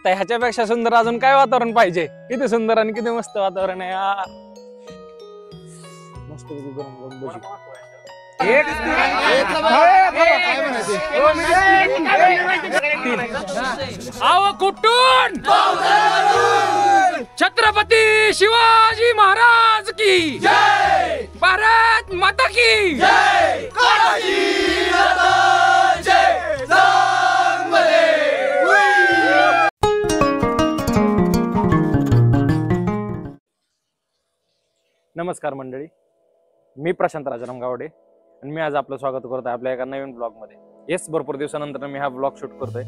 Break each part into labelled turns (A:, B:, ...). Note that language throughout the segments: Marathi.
A: आता ह्याच्यापेक्षा सुंदर अजून काय वातावरण पाहिजे. किती सुंदर आणि किती मस्त वातावरण आहे यार. मस्त गरम गरम भजी. आव कुठून छत्रपती शिवाजी महाराज की जय, भारत माता की जय. नमस्कार मंडळी, मी प्रशांत राजाराम गावडे आणि मी आज आपलं स्वागत करतो आहे आपल्या एका नवीन ब्लॉगमध्ये. येस, भरपूर दिवसानंतर मी हा ब्लॉग शूट करतोय.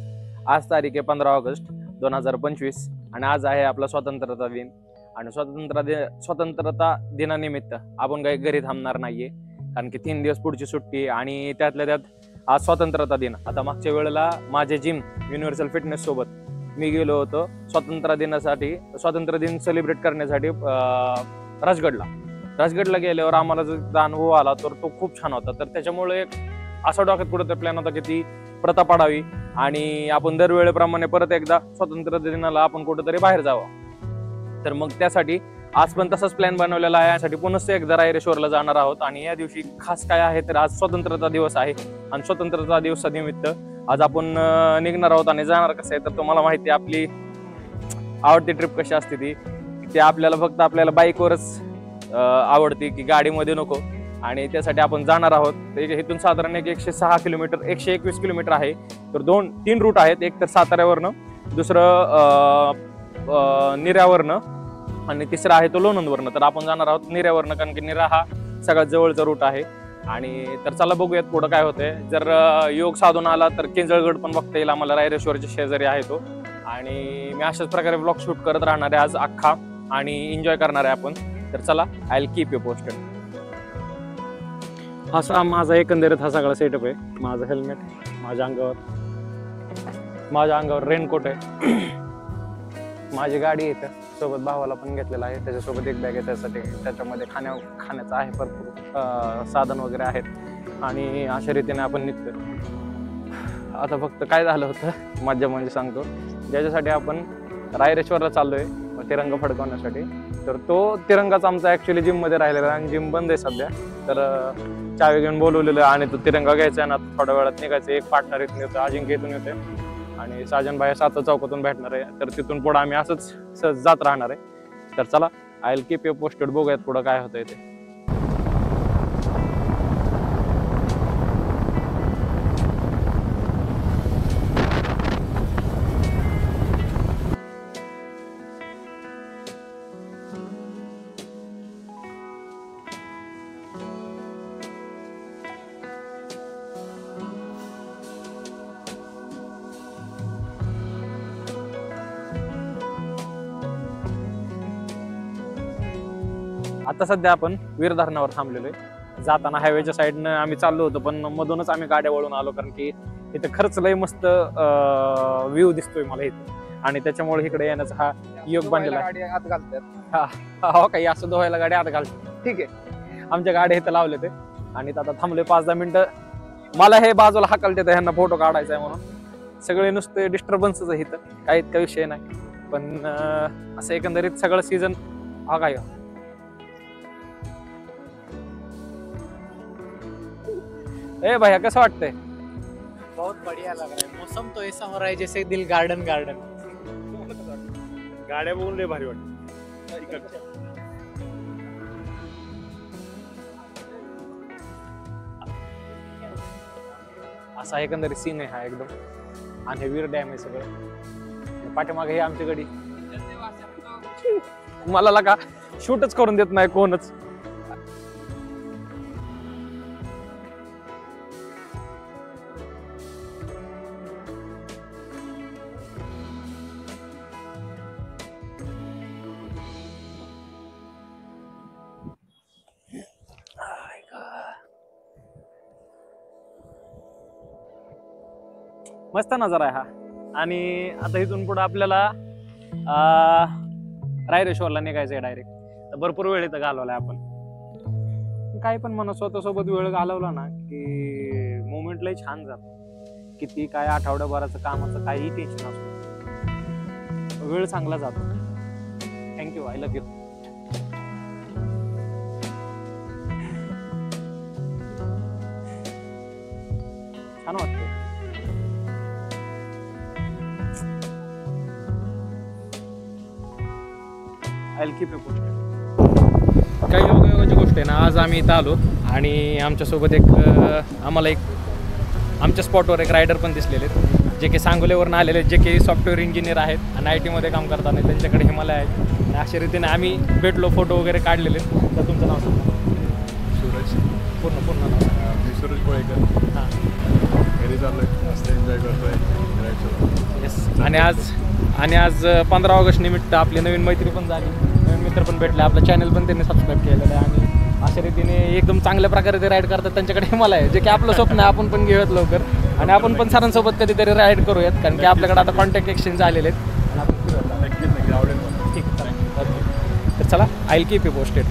A: आज तारीख आहे 15 ऑगस्ट 2025 आणि आज आहे आपला स्वातंत्र्यता दिन. आणि स्वातंत्र्यता दिनानिमित्त आपण काही घरी थांबणार नाहीये, कारण की 3 दिवस पुढची सुट्टी आणि त्यातल्या त्यात आज स्वातंत्र्यता दिन. आता मागच्या वेळेला माझे जिम युनिव्हर्सल फिटनेस सोबत मी गेलो होतो स्वातंत्र्य दिन सेलिब्रेट करण्यासाठी राजगडला गेल्यावर आम्हाला जो अनुभव आला तर तो खूप छान होता. तर त्याच्यामुळे असा डोक्यात कुठं प्लॅन होता की ती प्रथा पाडावी आणि आपण दरवेळेप्रमाणे परत एकदा स्वातंत्र्य दिनाला आपण कुठेतरी बाहेर जावं. तर मग त्यासाठी आज पण तसाच प्लॅन बनवलेला आहे. यासाठी पुन्हा एकदा रायरेश्वरला जाणार आहोत आणि या दिवशी खास काय आहे तर आज स्वतंत्रता दिवस आहे आणि स्वतंत्रता दिवसानिमित्त आज आपण निघणार आहोत. आणि जाणार कसं आहे तर तुम्हाला माहिती आहे आपली आवडती ट्रिप कशी असते ती आपल्याला फक्त आपल्याला बाईकवरच आवडती की गाडीमध्ये नको. आणि त्यासाठी आपण जाणार आहोत. इथून साधारण 106 किलोमीटर 121 किलोमीटर आहे. तर 2-3 रूट आहेत, एक तर साताऱ्यावरनं, दुसरं निऱ्यावरनं आणि तिसरा आहे तो लोणंदवरनं. तर आपण जाणार आहोत निऱ्यावरनं, कारण की निरा हा सगळ्यात जवळचा रूट आहे. आणि तर चला बघूयात पुढं काय होतंय. जर योग साधून आला तर केंजळगड पण बघता येईल आम्हाला, रायरेश्वरच्या शेजारी आहे तो. आणि मी अशाच प्रकारे ब्लॉग शूट करत राहणार आहे आज अख्खा आणि एन्जॉय करणार आहे आपण. तर चला, I will keep you posted. असा माझा एकंदरीत हा सगळा सेटअप आहे. माझं हेल्मेट, माझ्या अंगावर रेनकोट आहे, माझी गाडी आहे सोबत, भावाला पण घेतलेला आहे, त्याच्यासोबत एक बॅग आहे त्यासाठी, त्याच्यामध्ये खाण्याचं आहे, भरपूर साधन वगैरे आहेत. आणि अशा रीतीने आपण निघतो. आता फक्त काय झालं होतं मज्जा म्हणजे सांगतो, ज्याच्यासाठी आपण रायरेश्वरला चाललोय तिरंगा फडकवण्यासाठी. तर तो तिरंगाच आमचा ऍक्च्युली जिम मध्ये राहिलेला आणि जिम बंद आहे सध्या. तर चावी घेऊन बोलवलेलं आणि तो तिरंगा घ्यायचा ना, थोड्या वेळात निघायचं. एक पार्टनर इथून येतो, अजिंक्य इथून येते आणि साजन भाई 7 चौकातून भेटणार आहे. तर तिथून पुढे आम्ही असंच सहज जात राहणार आहे. तर चला, I will keep you posted. बघूयात पुढं काय होतंय ते. आता सध्या आपण वीर धरणावर थांबलेलो आहे. जाताना हायवेच्या साईडनं आम्ही चाललो होतो, पण मधूनच आम्ही गाड्या वळून आलो, कारण की इथं खरंच लय मस्त व्ह्यू दिसतोय मला इथं. आणि त्याच्यामुळे इकडे येण्याचा हा योग बनलेला आहे. हो, काही असं धुवायला गाडी आत घालतात. ठीक आहे, आमच्या गाड्या इथं लावले ते आणि आता थांबले 5-10 मिनिटं. मला हे बाजूला हाकलते ह्यांना फोटो काढायचा आहे म्हणून. सगळे नुसते डिस्टर्बन्सच आहे इथं, काही इतका विषय नाही. पण असं एकंदरीत सगळं सीझन हा काय. ए भैया, कसं वाटतंय?
B: बहुत बढ़िया लग रहा है. मौसम तो ऐसा हो रहा है जैसे दिल गार्डन.
C: गाड्या बघून लय भारी वाटत.
A: असा एकंदरीत सीन आहे हा एकदम. आणि हे वीर डॅम आहे सगळं. पाठीमागे हे आमची गडी. मला का शूटच करून देत नाही कोणच. मस्त नजारा आहे हा. आणि आता इथून पुढे आपल्याला रायरेश्वरला निघायचंय डायरेक्ट. तर भरपूर वेळ इथं घालवलाय आपण. काय पण म्हणा, स्वतःसोबत वेळ घालवला ना की मोमेंट लय छान जात. किती काय आठवड्याभराचं कामाचं काही टेन्शन असतं. वेळ चांगला जातो. Thank you, I love you. छान वाटतं. I will keep you posted. काही योगायोगाची गोष्ट आहे ना, आज आम्ही इथं आलो आणि आमच्यासोबत आम्हाला आमच्या स्पॉटवर एक रायडर पण दिसलेले आहेत, जे की सांगोलेवरून आलेले आहेत, जे की सॉफ्टवेअर इंजिनियर आहेत आणि IT मध्ये काम करताना त्यांच्याकडे हिमालय आहेत. आणि अशा रीतीने आम्ही भेटलो, फोटो वगैरे काढलेले. तर तुमचं नाव सांगा.
C: सूरज.
A: पूर्ण नाव सांगा.
C: मी सूरज कोळेकर.
A: हां,
C: घरी चाललोय, मस्त एन्जॉय करतोय.
A: येस. आणि आज 15 ऑगस्ट निमित्त आपली नवीन मैत्री पण झाली, नवीन मित्र पण भेटले, आपलं चॅनल पण त्यांनी सबस्क्राईब केलेलं आहे. आणि अशा रीतीने एकदम चांगल्या प्रकारे ते राईड करतात. त्यांच्याकडे हिमालय आहे, जे की आपलं स्वप्न आहे. आपण पण घेऊयात लवकर आणि आपण पण सरांसोबत कधीतरी राईड करूयात, कारण की आपल्याकडे आता कॉन्टॅक्ट एक्सचेंज झालेले आहेत आणि आपण फिरूयात.
C: नक्कीच आवडेल मला.
A: ठीक आहे, ओके. तर चला, I will keep you posted.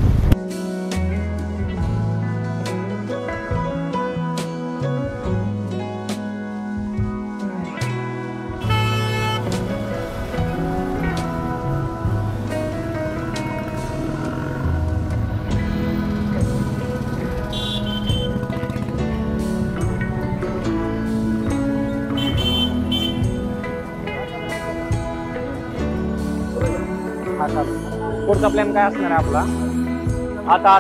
A: पुढचा प्लॅन काय असणार आहे आपला? आता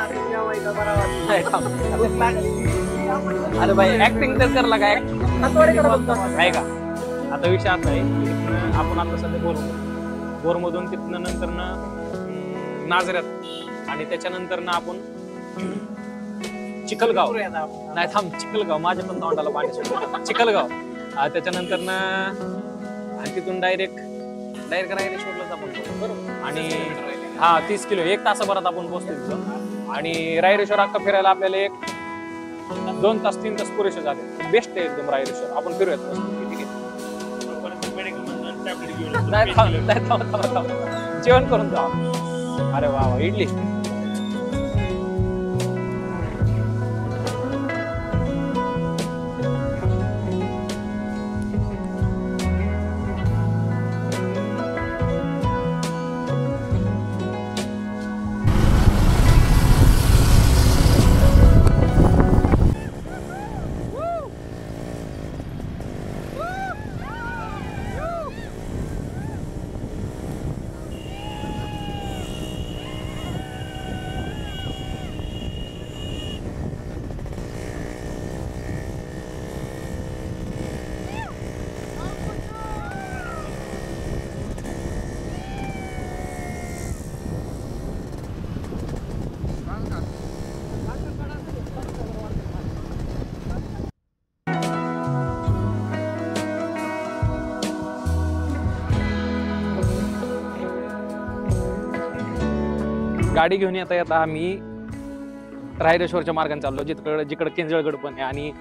A: अरे भाई, ऍक्टिंग तर करला काय आहे का? आता विषय असा आहे की आपण आता सध्या बोरमधून तिथनं नंतर नाझऱ्यात आणि त्याच्यानंतर आपण चिखलगाव, नाही थांब, चिखलगाव, माझ्या पण तोंडाला पाणी सुटलं. चिखलगाव, त्याच्यानंतर आणि तिथून डायरेक्ट रायरेश्वरलाच आपण पोहोचतो. बरोबर. आणि 30 किलो 1 तासाभरात आपण पोहोचतो तिथं. आणि रायरेश्वर अख्खा फिरायला आपल्याला 2 तास 3 तास पुरेसे झाले. बेस्ट आहे एकदम रायरेश्वर. आपण फिरूयात मस्त. ठीक आहे. नाही, थांब. जेवण करून जा. अरे वा, इडली. गाडी घेऊन येता आम्ही रायरेश्वरच्या मार्गाने चाललो, जिकडे किंजळगड पण आहे. आणि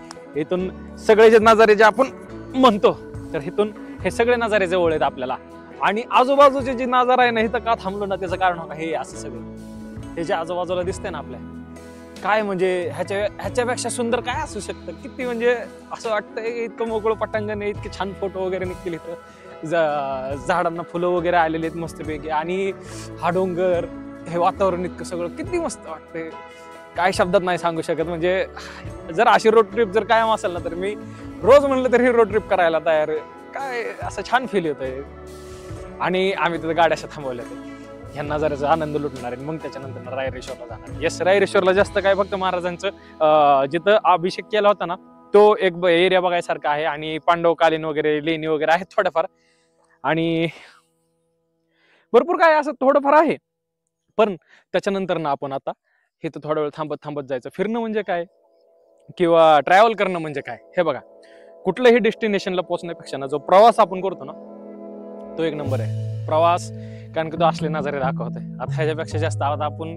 A: इथून सगळे जे नजारे जे आपण म्हणतो, तर इथून हे सगळे नजारे जवळ आहेत आपल्याला. आणि आजूबाजूचे जे नजारा आहे ना, इथं का थांबलो ना, त्याचं कारण होतं हे असं सगळं हे जे आजूबाजूला दिसतंय ना आपल्या, काय म्हणजे ह्याच्यापेक्षा सुंदर काय असू शकतं. किती म्हणजे असं वाटतंय इतकं मोकळं पटांगण आहे, इतके छान फोटो वगैरे निघतील इथं. झाडांना फुलं वगैरे आलेली आहेत मस्तपैकी. आणि हा डोंगर, हे वातावरण इतकं सगळं किती मस्त वाटतंय, काय शब्दात नाही सांगू शकत. म्हणजे जर अशी रोड ट्रिप जर कायम असेल ना, तर मी रोज म्हणलं तरी रोड ट्रिप करायला तयार. काय असं छान फील येतोय. आणि आम्ही तिथं गाड्या अशा थांबवल्या, ह्या नजाऱ्याचा आनंद लुटणार आहे. मग त्याच्यानंतर रायरेश्वरला जाणार. येस, रायरेश्वरला जास्त काय, फक्त महाराजांचं जिथं अभिषेक केला होता ना, तो एक एरिया बघायसारखा आहे. आणि पांडवकालीन वगैरे लेणी वगैरे आहेत थोड्याफार. आणि भरपूर काय असं थोडंफार आहे. पण त्याच्यानंतर ना आपण आता हे तर थोडा वेळ थांबत जायचं. फिरणं म्हणजे काय किंवा ट्रॅव्हल करणं म्हणजे काय, हे बघा, कुठल्याही डेस्टिनेशनला पोहोचण्यापेक्षा ना जो प्रवास आपण करतो ना, तो एक नंबर आहे प्रवास. कारण की तो असले नजारे दाखवतोय. आता ह्याच्यापेक्षा जास्त आता आपण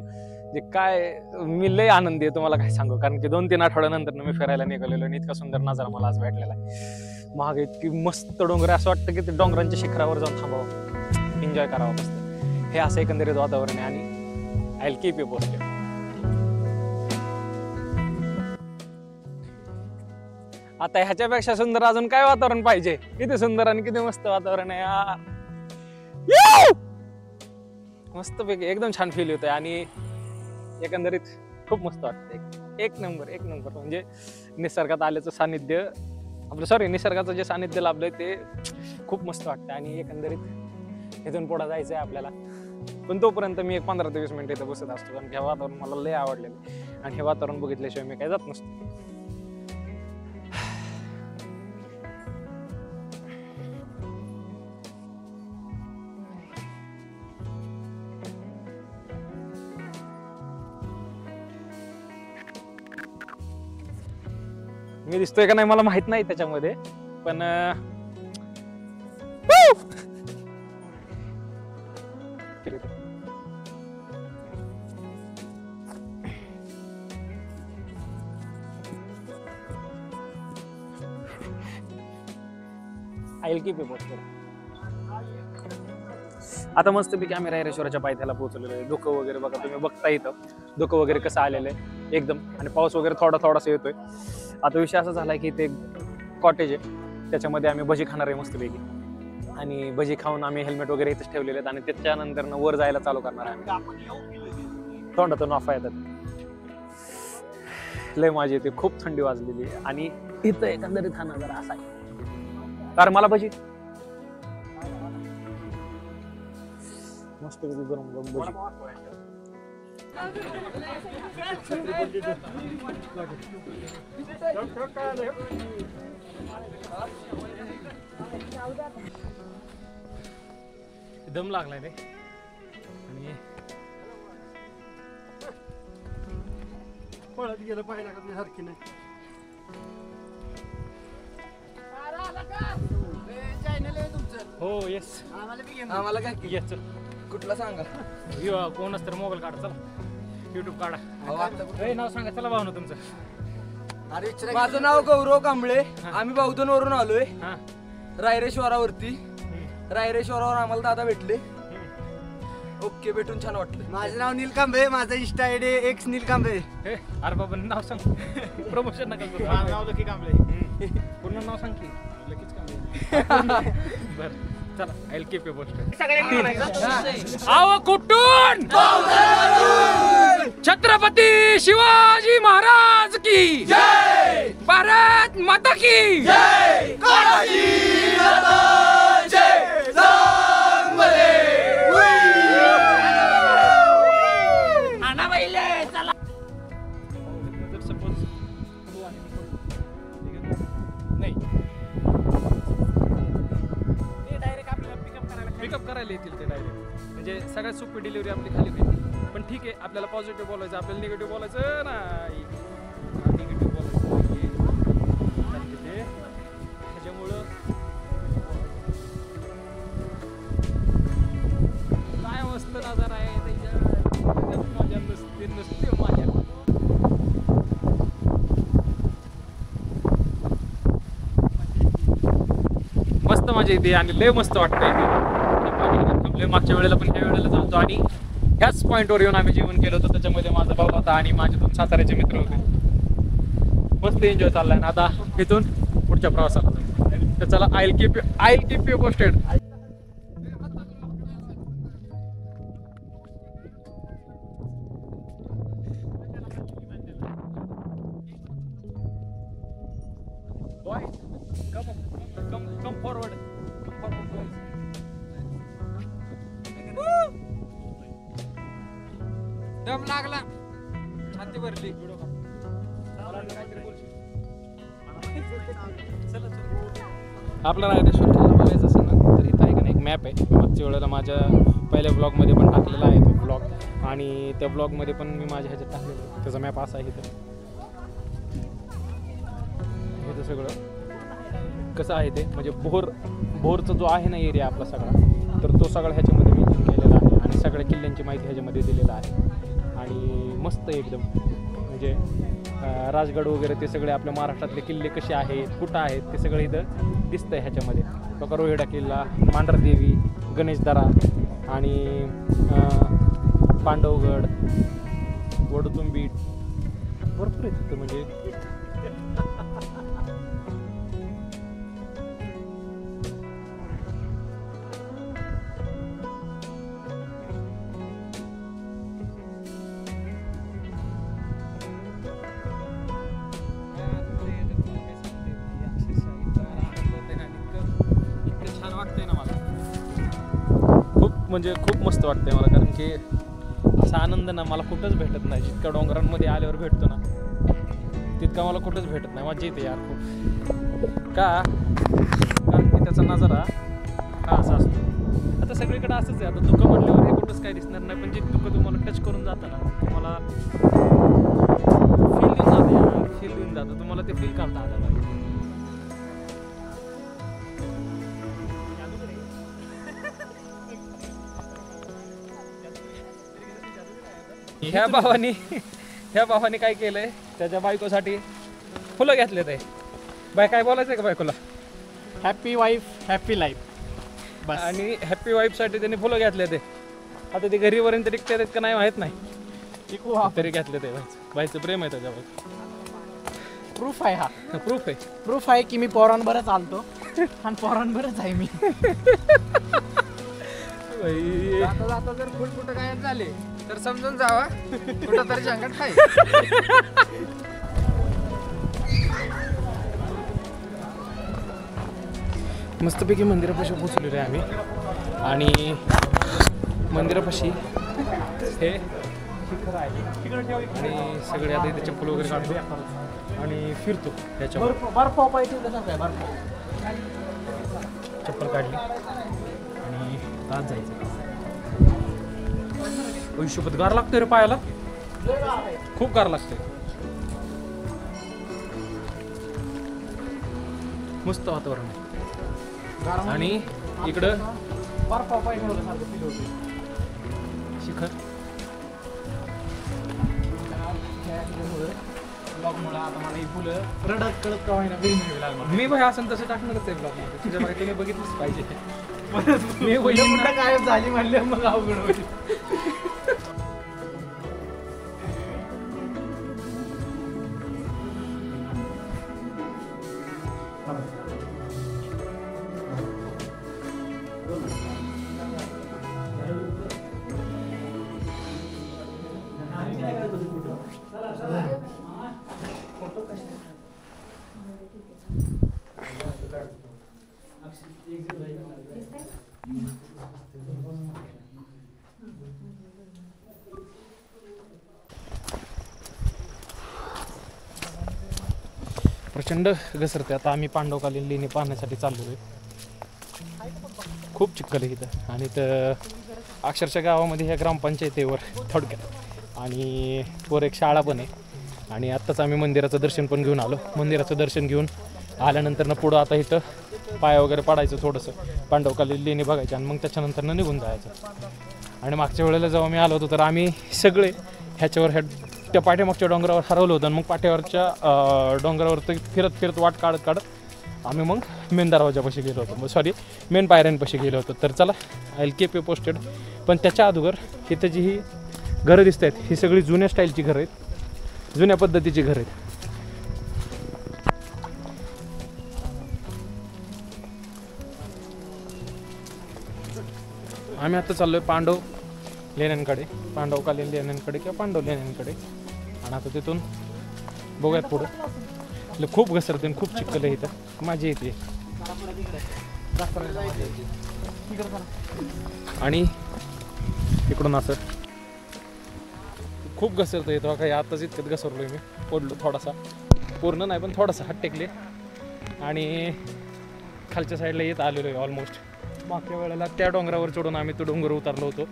A: जे काय, मी लय आनंदी आहे तुम्हाला काय सांगू. कारण की 2-3 आठवड्यानंतर मी फिरायला निघालेलो आणि इतका सुंदर नजारा मला आज भेटलेला आहे. महाग इतकी मस्त डोंगर, असं वाटतं की ते डोंगरांच्या शिखरावर जाऊन थांबावं, एन्जॉय करावं मस्त. हे असं एकंदरीत वातावरण आहे. आणि I will keep you posted. आता ह्याच्यापेक्षा सुंदर अजून काय वातावरण पाहिजे. किती सुंदर आणि किती मस्त वातावरण आहे. मस्त पैकी एकदम छान फील होतंय आणि एकंदरीत खूप मस्त वाटतंय. एक नंबर म्हणजे निसर्गात आल्याचं सानिध्य आपलं निसर्गाचं जे सानिध्य लाभलंय ते खूप मस्त वाटतं आणि एकंदरीत इथून पुढे जायचंय आपल्याला. पण तोपर्यंत मी एक 15 ते 20 मिनिटं इथं बसत असतो कारण हे वातावरण मला लय आवडलेलं आणि हे वातावरण बघितल्याशिवाय मी काय जात नसतो. मी दिसतोय का नाही मला माहित नाही त्याच्यामध्ये पण आता मस्तपैकी आम्ही रायरेश्वराच्या पायथ्याला पोहोचलेलो आहे. धुकं वगैरे बघा तुम्ही बघता इथं धुकं वगैरे कसं आलेलं आहे एकदम आणि पाऊस वगैरे थोडासा येतोय. आता विषय असा झालाय की ते कॉटेज आहे त्याच्यामध्ये आम्ही भजी खाणार आहे मस्तपैकी आणि भजी खाऊन आम्ही हेल्मेट वगैरे इथेच ठेवलेले आहेत आणि त्याच्यानंतर वर जायला चालू करणार आहे. तोंडातून वाफा येतात लय माझी येते खूप थंडी वाजलेली आहे आणि इथं एकंदरीत हा नजारा असा आहे कारण मला भजी मस्त गरम गरम भजी दम लागलाय रे आणि
D: पळत गेलं पाहिजे का सारखी नाही.
A: हो येस
D: आम्हाला काय
A: येस चल
D: कुठला सांगा
A: कोण असतं मोबाईल काढा चला युट्यूब काढा नाव सांगा चला भाऊ तुमचं.
D: अरे माझं नाव गौरव कांबळे आम्ही बौद्धन वरून आलोय रायरेश्वरावरती. रायरेश्वरावर आम्हाला दादा भेटले. ओके भेटून छान वाटलं. माझं नाव नील कांबळे माझं इंस्टा आयडी एक्स नील कांबळे.
A: अरे बाबा नाव सांग प्रमोशन नका करू.
B: नाव लकी कांबळे
A: पूर्ण नाव सांग की लगेच कांबळे. बर चला आय कीप यू पोस्टेड. आव कुठून छत्रपती शिवाजी महाराज की जय भारत माता की जय. पिकअप करायला येतील ते डायरेक्ट म्हणजे सगळ्यात सोपी डिलिव्हरी आपली खाली होईल. पण ठीक आहे आपल्याला पॉझिटिव्ह बोलायचं आपल्याला निगेटिव्ह बोलायचं नाही. निगेटिव्ह बोलायचं ते त्याच्यामुळं काय मस्त नजारा आहे त्याच्या मजा नसते माझ्या. मस्त मजा येते आणि लय मस्त वाटतंय. मागच्या वेळेला पण ह्या वेळेला चालतो आणि ह्याच पॉईंटवर येऊन आम्ही जेवण केलं होतं. त्याच्यामध्ये माझा भाऊ होता आणि माझे 2 साताऱ्याचे मित्र होते. मस्त एन्जॉय चाललाय ना आता इथून पुढच्या प्रवासाला. तर चला I keep you posted. Come forward.
D: दम लागला छाती भरली.
A: आपला रायरेश्वर किल्ला बघायचा असेल ना तर इथं आहे का नाही एक मॅप आहे. मागच्या वेळेला माझ्या पहिल्या ब्लॉगमध्ये पण टाकलेला आहे तो ब्लॉग आणि त्या ब्लॉगमध्ये पण मी माझ्या ह्याच्यात टाकलेलं आहे. त्याचा मॅप असा आहे इथं सगळं कसं आहे ते म्हणजे भोरचा जो आहे ना एरिया आपला सगळा तर तो सगळा ह्याच्यामध्ये मेन्शन केलेला आहे आणि सगळ्या किल्ल्यांची माहिती ह्याच्यामध्ये दिलेला आहे आणि मस्त एकदम म्हणजे राजगड वगैरे ते सगळे आपल्या महाराष्ट्रातले किल्ले कसे आहेत कुठं आहेत ते सगळे इथं दिसतंय ह्याच्यामध्ये. तो रोहिडा किल्ला मांढरदेवी गणेशदरा आणि पांडवगड वडुतुंबी भरपूर आहेत तिथं म्हणजे म्हणजे खूप मस्त वाटतंय मला, कारण की असा आनंद ना मला कुठंच भेटत नाही. जितका डोंगरांमध्ये आल्यावर भेटतो ना तितका मला कुठंच भेटत नाही. मजा येते यार खूप. कारण की त्याचा नजारा हा असा असतो. आता सगळीकडे असंच आहे. आता दुःख म्हटल्यावर हे कुठंच काही दिसणार नाही, पण जे दुःख तुम्हाला टच करून जातं ना तुम्हाला फील देऊन जातं यार, फील देऊन जातं तुम्हाला, ते फील करता आलं पाहिजे. ह्या भावाने काय केलंय, त्याच्या बायकोसाठी फुलं घेतले ते. बाय काय बोलायचंय का बायकोला?
B: Happy wife happy life. बस.
A: आणि हॅपी वाईफसाठी त्यांनी फुलं घेतले ते. आता ते घरीपर्यंत टिकते का नाही माहित नाही, तरी घेतले ते. बाईचं प्रेम आहे त्याच्यावर.
B: प्रूफ आहे हा.
A: प्रूफ
B: आहे की मी पोरांबरच आलतो आणि पोरांबरच आहे मी.
D: जाता जाता जर फुल कुठं गायब झाले तर समजून जावा कुठं तरी संकट आहे.
A: मस्तपैकी मंदिरापाशी पोचलेलो आहे आम्ही. आणि मंदिरापाशी हे शिखर आहे आणि सगळे आता इथे चप्पल वगैरे काढतो आणि फिरतो त्याच्यावर.
B: बर्फ
A: चप्पल काढली आणि आज जायचं. आयुष्यभर गार लागतोय रे पायाला, खूप गार लागतोय. मस्त वातावरण आहे. आणि इकडं शिखर
B: रडत कळत का होईना
A: मी भाई असं तसं टाकणारच आहे ब्लॉग मध्ये. तुझ्या बाई तुम्ही बघितलंच पाहिजे. मी
B: कुठं गायब झाली म्हणले मग अवघड होईल.
A: प्रचंड घसरते. आता आम्ही पांडवकालीन लेणी पाहण्यासाठी चाललो आहे. खूप चिखल आहे इथं आणि तर अक्षरशः गावामध्ये ह्या ग्रामपंचायतीवर थोडक्यात आणि वर एक शाळा पण आहे. आणि आत्ताच आम्ही मंदिराचं दर्शन पण घेऊन आलो. मंदिराचं दर्शन घेऊन आल्यानंतर ना पुढं आता इथं पाय वगैरे पडायचं, थोडंसं पांडवकालीन लेणी बघायचं आणि मग त्याच्यानंतर निघून जायचं. आणि मागच्या वेळेला जेव्हा मी आलो होतो तर आम्ही सगळे ह्या त्या पाठीमागच्या डोंगरावर हरवलं होतं आणि मग पाठीवरच्या डोंगरावर फिरत फिरत वाट काढत आम्ही मग मेन दरवाजापाशी गेलो होतो. मेन पायऱ्यांपाशी गेलो होतो. तर चला I will keep you posted. पण त्याच्या अगोदर इथं जी ही घरं दिसत आहेत ही सगळी जुन्या स्टाईलची घरं आहेत, जुन्या पद्धतीची घरं आहेत. आम्ही आता चाललोय पांडव लेण्यांकडे, लेण्यांकडे किंवा पांडव लेण्यांकडे. आणि आता तिथून बघूयात पुढं. खूप घसरते आणि खूप चिखल आहे इथं, मजा येते. आणि इकडून असं खूप घसरतं येतो. काही आताच इतकं घसरलोय मी, पडलो थोडासा, पूर्ण नाही पण थोडासा हात टेकले आणि खालच्या साईडला येत आलेलो आहे ऑलमोस्ट. मागच्या वेळेला त्या डोंगरावर चढून आम्ही तो डोंगर उतरलो होतो.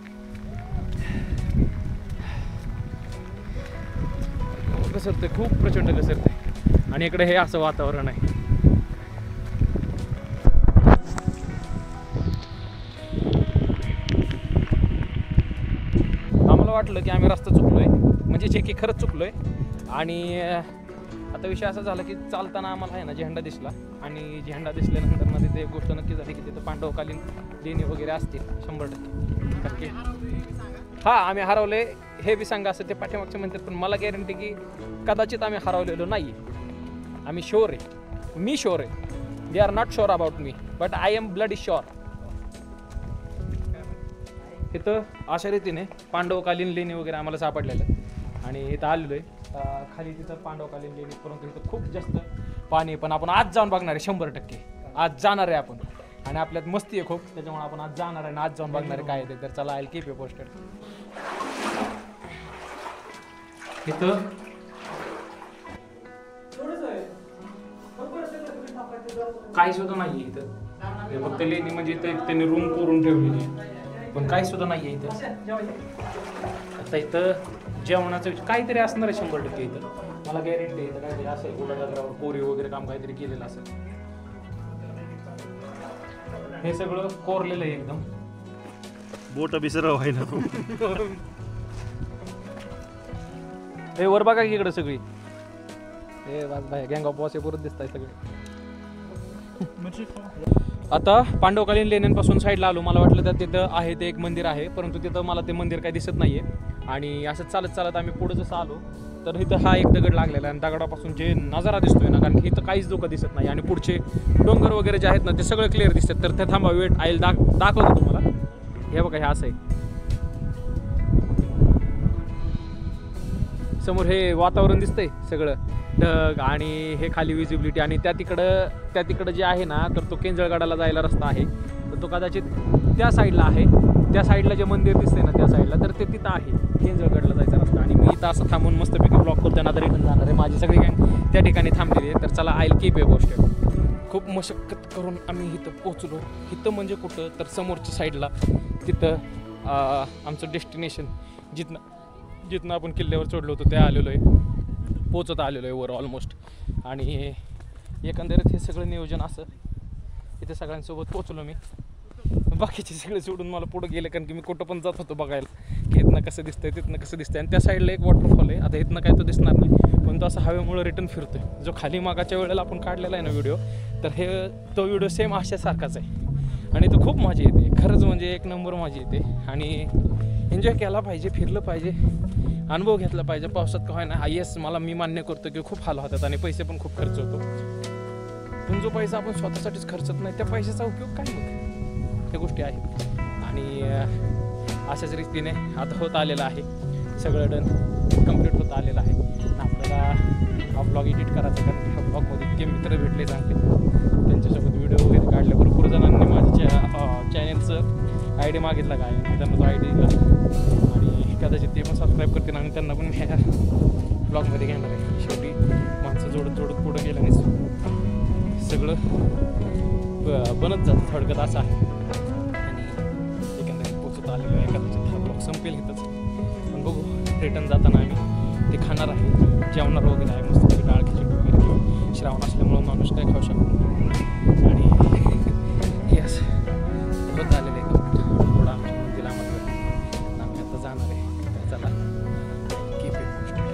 A: घसरते, खूप प्रचंड घसरते. आणि इकडे हे असं वातावरण आहे. आम्हाला वाटलं की आम्ही रस्ता चुकलोय, म्हणजे जे की खरंच चुकलोय. आणि आता विषय असा झाला की चालताना आम्हाला आहे ना झेंडा दिसला. आणि झेंडा दिसल्यानंतर ना तिथे एक गोष्ट नक्की झाली की तिथं पांडवकालीन लेणी वगैरे असतील 100%. हा आम्ही हरवले हे बी सांगा असं ते पाठीमागचे म्हणतात. पण मला गॅरंटी की कदाचित आम्ही हरवलेलो नाही. आम्ही शुअर आहे, मी शुअर आहे. They are not sure about me but I am bloody sure. इथं अशा रीतीने पांडवकालीन लेणी वगैरे आम्हाला सापडलेलं. आणि इथं आलेलो आहे खाली तिथं पांडवकालीन लेणी. परंतु इथं खूप जास्त पाणी. पण आपण आज जाऊन बघणार आहे 100%. आज जाणार आहे आपण. आणि आपल्यात मस्ती आहे खूप, त्याच्यामुळे आपण आज जाणार आहे आणि आज जाऊन बघणार आहे काय आहे ते. तर चला, आय कीप यू पोस्टेड. इथं काही सुद्धा नाहीये इथं, हे फक्त लेणी म्हणजे इथं त्यांनी रूम करून ठेवलेली आहे, पण काही सुद्धा नाहीये इथं. आता इथं जेवणाचं काहीतरी असणार आहे 100% इथं, मला गॅरंटी आहे. इथं काहीतरी असेल, गुलाबावर कोरी वगैरे काम काहीतरी केलेलं असेल. हे सगळं कोरलेलं आहे एकदम.
E: बोट बिसराव आहे ना.
A: हे वर बघा की इकडे सगळी, हे वाज भाई गँग ऑफ बॉस हे परत दिसत आहे सगळे. आता पांडवकालीन लेण्यांपासून साईडला आलो. मला वाटलं तर तिथं आहे ते एक मंदिर आहे, परंतु तिथं मला ते मंदिर काही दिसत नाहीये. आणि असं चालत चालत आम्ही पुढे जसं आलो तर इथं हा एक दगड लागलेला आहे, आणि दगडापासून जे नजारा दिसतोय ना, कारण की इथं काहीच धोका दिसत नाही आणि पुढचे डोंगर वगैरे जे आहेत ना ते सगळं क्लिअर दिसतात. तर ते थांबा, वेट आईल दाखवतो तुम्हाला. हे बघा, हे असं आहे समोर, हे वातावरण दिसतंय सगळं ढग, आणि हे खाली विजिबिलिटी, आणि त्या तिकडं जे आहे ना, तर तो केंजळगडाला जायला रस्ता आहे. तर तो कदाचित त्या साईडला आहे, त्या साईडला जे मंदिर दिसतंय ना त्या साईडला, तर ते तिथं आहे केंजळगडला जायचा रस्ता. आणि मी इथं असं थांबून मस्तपैकी ब्लॉक करतो ना, आता रिटर्न जाणार आहे. माझी सगळी गँग त्या ठिकाणी थांबलेली आहे. तर चला, आईल कीप यू पोस्टेड. खूप मशक्कत करून आम्ही इथं पोचलो. इथं म्हणजे कुठं, तर समोरच्या साईडला तिथं आमचं डेस्टिनेशन, जिथनं आपण किल्ल्यावर चढलो होतो त्या आलेलो आहे, पोचत आलेलो आहे वर ऑलमोस्ट. आणि एकंदरीत हे सगळं नियोजन असं, इथे सगळ्यांसोबत पोचलो मी. बाकीचे सगळे सोडून मला पुढं गेले, कारण की मी कुठं पण जात होतो बघायला की इथनं कसं दिसतंय, तिथनं कसं दिसतंय. आणि त्या साईडला एक वॉटरफॉल आहे. आता इथनं काय तो दिसणार नाही, पण तो असं हवेमुळं रिटर्न फिरतोय. जो खाली मागाच्या वेळेला आपण काढलेला आहे ना व्हिडिओ, तर तो व्हिडिओ सेम अशासारखाच आहे. आणि तो खूप मजा येते खरंच, म्हणजे एक नंबर मजा येते. आणि एन्जॉय केला पाहिजे, फिरलं पाहिजे, अनुभव घेतला पाहिजे. पावसात का ना, येस मी मान्य करतो की खूप हाल होतात आणि पैसे पण खूप खर्च होतो, पण जो पैसा आपण स्वतःसाठीच खर्चत नाही त्या पैशाचा उपयोग काय मग, त्या गोष्टी आहेत. आणि अशाच रीतीने आता होत आलेलं आहे सगळं, डन कम्प्लीट होत आलेलं आहे. आपल्याला हा ब्लॉग एडिट करायचा, कारण की ह्या ब्लॉगमध्ये इतके मित्र भेटले चांगले, त्यांच्यासोबत व्हिडिओ वगैरे काढले. भरपूर जणांनी माझ्या चॅनलचं आय डी मागितला, काय त्यांना तो आय डी दिला, आणि कदाचित ते पण सबस्क्राईब करतील आणि त्यांना पण ह्या ब्लॉगमध्ये घेणार आहे. शेवटी माणसं जोडत पुढं गेल्यानेच सगळं बनत जातं थोडक्यात असं आहे. आणि एकंदरीत पोचत आलेलो आहे. कदाचित हा ब्लॉग संपेल इथंच, पण बघू रिटर्न जाताना आम्ही ते खाणार आहे, जेवणार वगैरे आहे मस्त डाळ खिचडी वगैरे. श्रावण असल्यामुळं माणूस काय खाऊ शकतो. आणि यस होत आलेलं आहे थोडं आमच्या मंदिरामध्ये, आम्ही आता जाणार आहे. तर चला, कीप इट पोस्टेड.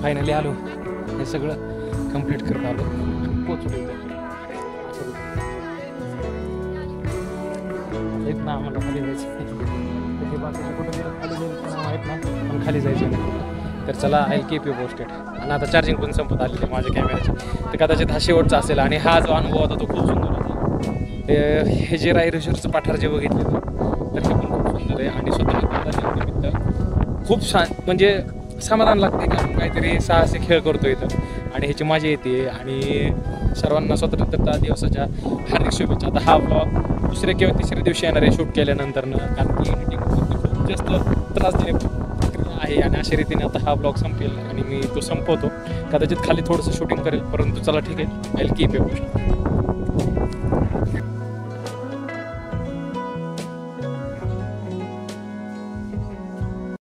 A: फायनली आलो, हे सगळं कंप्लीट करत आलो, पोचलो इथं ना. आम्हाला खाली जायचं, तिथे बाकीचे कुठं गेलं खाली जायचं माहीत नाही, पण खाली जायचं नाही. तर चला, आय कीप यू पोस्टेड. आणि आता चार्जिंग पण संपत आलेली आहे माझ्या कॅमेऱ्याची, तर कदाचित हा शेवटचा असेल. आणि हा जो अनुभव होता तो खूप सुंदर होता. हे जे रायरेश्वरचं पठार जे बघितले तर हे पण खूप सुंदर आहे. आणि स्वतंत्र निमित्त खूप म्हणजे समाधान लागते की आपण काहीतरी साहसी खेळ करतो इथं, आणि ह्याची मजा येते. आणि सर्वांना स्वतंत्रता दिवसाच्या हार्दिक शुभेच्छा. आता हा ब्लॉग दुसऱ्या किंवा तिसऱ्या दिवशी येणार आहे शूट केल्यानंतरनं, कारण की एडिटिंग खूप जास्त त्रासदायक प्रक्रिया आहे. आणि अशा रीतीने आता हा ब्लॉग संपेल आणि मी तो संपवतो. कदाचित खाली थोडंसं शूटिंग करेल, परंतु चला ठीक आहे, I will keep you posted.